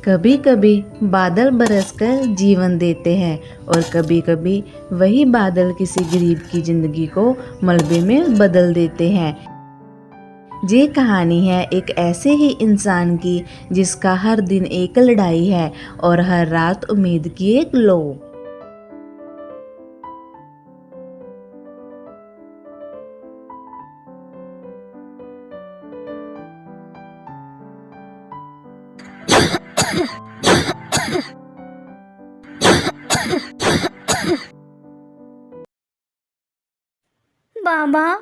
कभी कभी बादल बरसकर जीवन देते हैं और कभी कभी वही बादल किसी गरीब की जिंदगी को मलबे में बदल देते हैं। ये कहानी है एक ऐसे ही इंसान की जिसका हर दिन एक लड़ाई है और हर रात उम्मीद की एक लो। बाबा,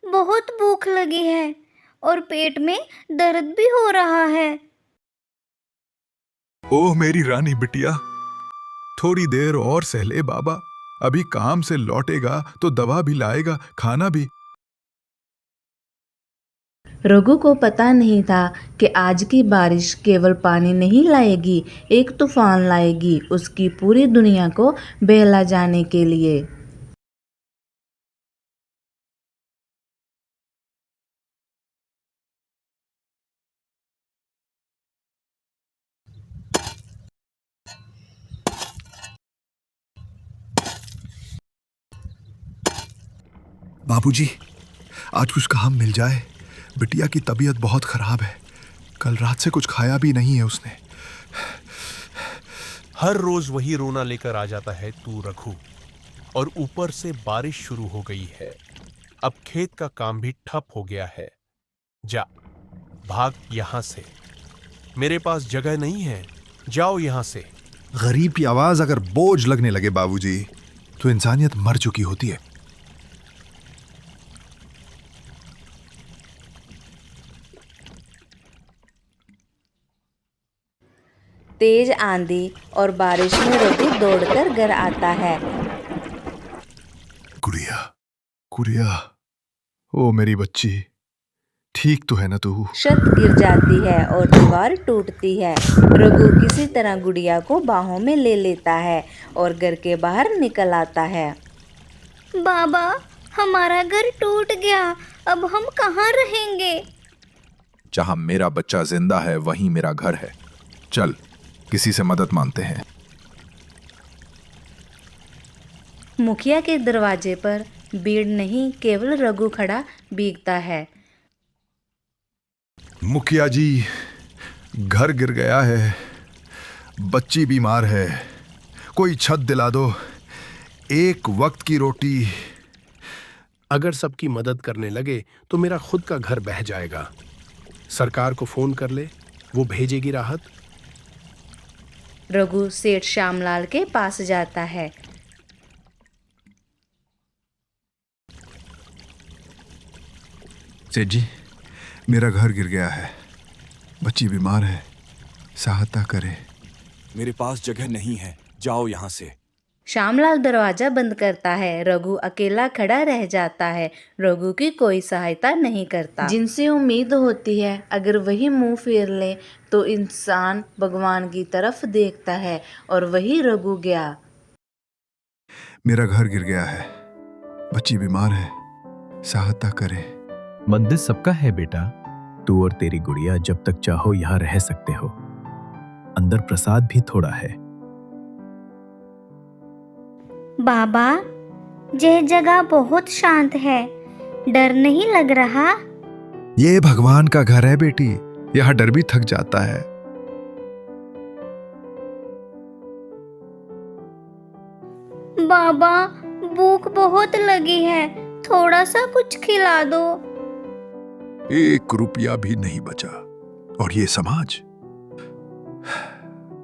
बहुत भूख लगी है और पेट में दर्द भी हो रहा है। ओह मेरी रानी बिटिया, थोड़ी देर और सह ले बाबा। अभी काम से लौटेगा तो दवा भी लाएगा, खाना भी। रघु को पता नहीं था कि आज की बारिश केवल पानी नहीं लाएगी, एक तूफान लाएगी उसकी पूरी दुनिया को बहला जाने के लिए। बाबूजी, आज कुछ काम मिल जाए। बिटिया की तबीयत बहुत खराब है। कल रात से कुछ खाया भी नहीं है उसने। हर रोज वही रोना लेकर आ जाता है तू रघु, और ऊपर से बारिश शुरू हो गई है। अब खेत का काम भी ठप हो गया है। जा, भाग यहां से। मेरे पास जगह नहीं है, जाओ यहां से। गरीब की आवाज अगर बोझ लगने लगे बाबूजी, तो इंसानियत मर चुकी होती है। तेज आंधी और बारिश में रघु दौड़कर घर आता है। गुड़िया, गुड़िया, ओ मेरी बच्ची, ठीक तो है ना तू? छत गिर जाती है और दीवार टूटती है। रघु किसी तरह गुड़िया को बाहों में ले लेता है और घर के बाहर निकल आता है। बाबा, हमारा घर टूट गया, अब हम कहाँ रहेंगे? जहां मेरा बच्चा जिंदा है वहीं मेरा घर है। चल, किसी से मदद मांगते हैं। मुखिया के दरवाजे पर भीड़ नहीं, केवल रघु खड़ा भीगता है। मुखिया जी, घर गिर गया है, बच्ची बीमार है, कोई छत दिला दो, एक वक्त की रोटी। अगर सबकी मदद करने लगे तो मेरा खुद का घर बह जाएगा। सरकार को फोन कर ले, वो भेजेगी राहत। रघु सेठ श्यामलाल के पास जाता है। सेठ जी, मेरा घर गिर गया है, बच्ची बीमार है, सहायता करें। मेरे पास जगह नहीं है, जाओ यहाँ से। श्यामलाल दरवाजा बंद करता है। रघु अकेला खड़ा रह जाता है। रघु की कोई सहायता नहीं करता। जिनसे उम्मीद होती है अगर वही मुंह फेर ले तो इंसान भगवान की तरफ देखता है, और वही रघु गया। मेरा घर गिर गया है, बच्ची बीमार है, सहायता करें। मंदिर सबका है बेटा, तू और तेरी गुड़िया जब तक चाहो यहाँ रह सकते हो। अंदर प्रसाद भी थोड़ा है। बाबा, यह जगह बहुत शांत है, डर नहीं लग रहा? ये भगवान का घर है बेटी, यहाँ डर भी थक जाता है। बाबा, भूख बहुत लगी है, थोड़ा सा कुछ खिला दो। 1 रुपया भी नहीं बचा। और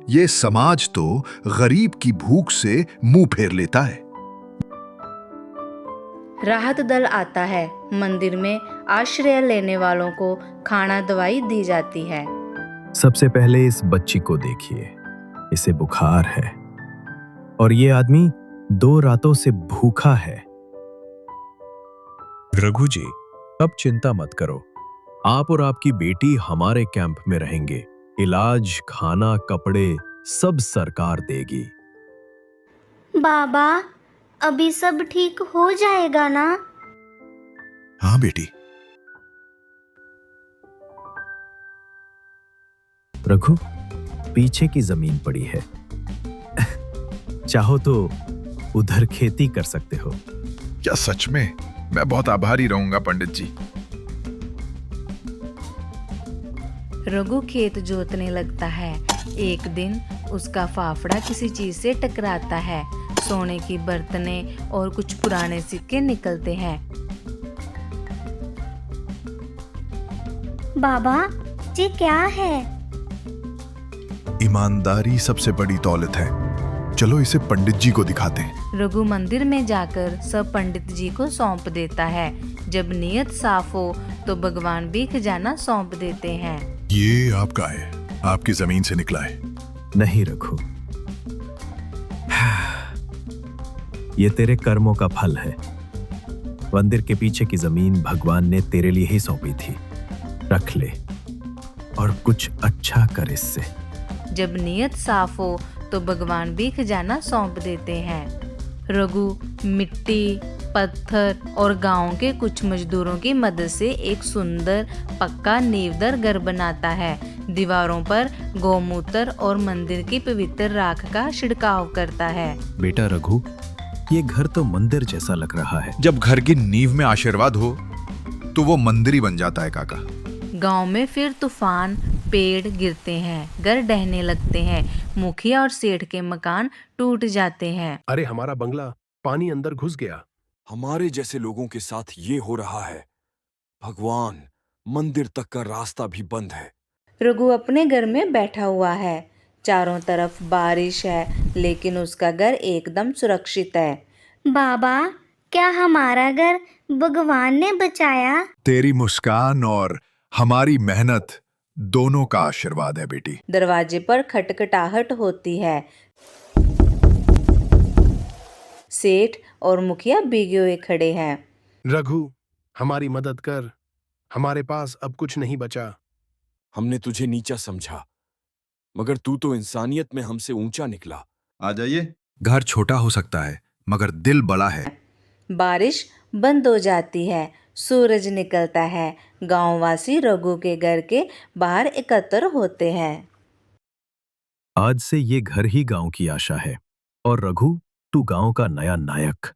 ये समाज तो गरीब की भूख से मुंह फेर लेता है। राहत दल आता है। मंदिर में आश्रय लेने वालों को खाना दवाई दी जाती है। सबसे पहले इस बच्ची को देखिए, इसे बुखार है और ये आदमी 2 रातों से भूखा है। रघु जी, अब चिंता मत करो, आप और आपकी बेटी हमारे कैंप में रहेंगे। इलाज, खाना, कपड़े सब सरकार देगी। बाबा, अभी सब ठीक हो जाएगा ना? हाँ बेटी। रघु, पीछे की जमीन पड़ी है। चाहो तो उधर खेती कर सकते हो। क्या सच में? मैं बहुत आभारी रहूंगा पंडित जी। रघु खेत जोतने लगता है। एक दिन उसका फाफड़ा किसी चीज से टकराता है। सोने की बर्तनें और कुछ पुराने सिक्के निकलते हैं। बाबा ये क्या है? ईमानदारी सबसे बड़ी दौलत है। चलो इसे पंडित जी को दिखाते हैं। रघु मंदिर में जाकर सब पंडित जी को सौंप देता है। जब नियत साफ हो तो भगवान भी खजाना सौंप देते हैं। ये आपका है, आपकी जमीन से निकला है। नहीं रघु, ये तेरे कर्मों का फल है। मंदिर के पीछे की जमीन भगवान ने तेरे लिए ही सौंपी थी। रख ले और कुछ अच्छा कर इससे। जब नियत साफ हो तो भगवान भी खजाना सौंप देते हैं। रघु मिट्टी, पत्थर और गांव के कुछ मजदूरों की मदद से एक सुंदर पक्का नींवदार घर बनाता है। दीवारों पर गौमूत्र और मंदिर की पवित्र राख का छिड़काव करता है। बेटा रघु, ये घर तो मंदिर जैसा लग रहा है। जब घर की नींव में आशीर्वाद हो तो वो मंदिर ही बन जाता है काका। गांव में फिर तूफान, पेड़ गिरते हैं, घर ढहने लगते हैं। मुखिया और सेठ के मकान टूट जाते हैं। अरे हमारा बंगला पानी अंदर घुस गया। हमारे जैसे लोगों के साथ ये हो रहा है। भगवान, मंदिर तक का रास्ता भी बंद है। रघु अपने घर में बैठा हुआ है। चारों तरफ बारिश है, लेकिन उसका घर एकदम सुरक्षित है। बाबा क्या हमारा घर भगवान ने बचाया? तेरी मुस्कान और हमारी मेहनत दोनों का आशीर्वाद है बेटी। दरवाजे पर खटखटाहट होती है। सेठ और मुखिया भीगे हुए खड़े हैं। रघु, हमारी मदद कर, हमारे पास अब कुछ नहीं बचा। हमने तुझे नीचा समझा, मगर तू तो इंसानियत में हमसे ऊंचा निकला। आ जाइए। घर छोटा हो सकता है मगर दिल बड़ा है। बारिश बंद हो जाती है। सूरज निकलता है। गांववासी रघु के घर के बाहर एकत्र होते हैं। आज से ये घर ही गांव की आशा है और रघु, तू गांव का नया नायक।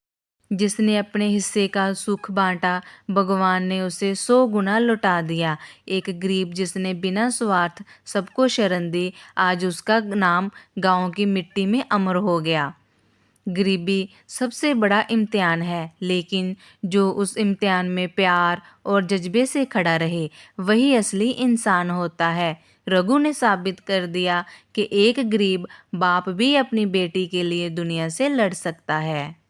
जिसने अपने हिस्से का सुख बांटा, भगवान ने उसे 100 गुना लौटा दिया। एक गरीब जिसने बिना स्वार्थ सबको शरण दी, आज उसका नाम गांव की मिट्टी में अमर हो गया। गरीबी सबसे बड़ा इम्तिहान है, लेकिन जो उस इम्तिहान में प्यार और जज्बे से खड़ा रहे वही असली इंसान होता है। रघु ने साबित कर दिया कि एक गरीब बाप भी अपनी बेटी के लिए दुनिया से लड़ सकता है।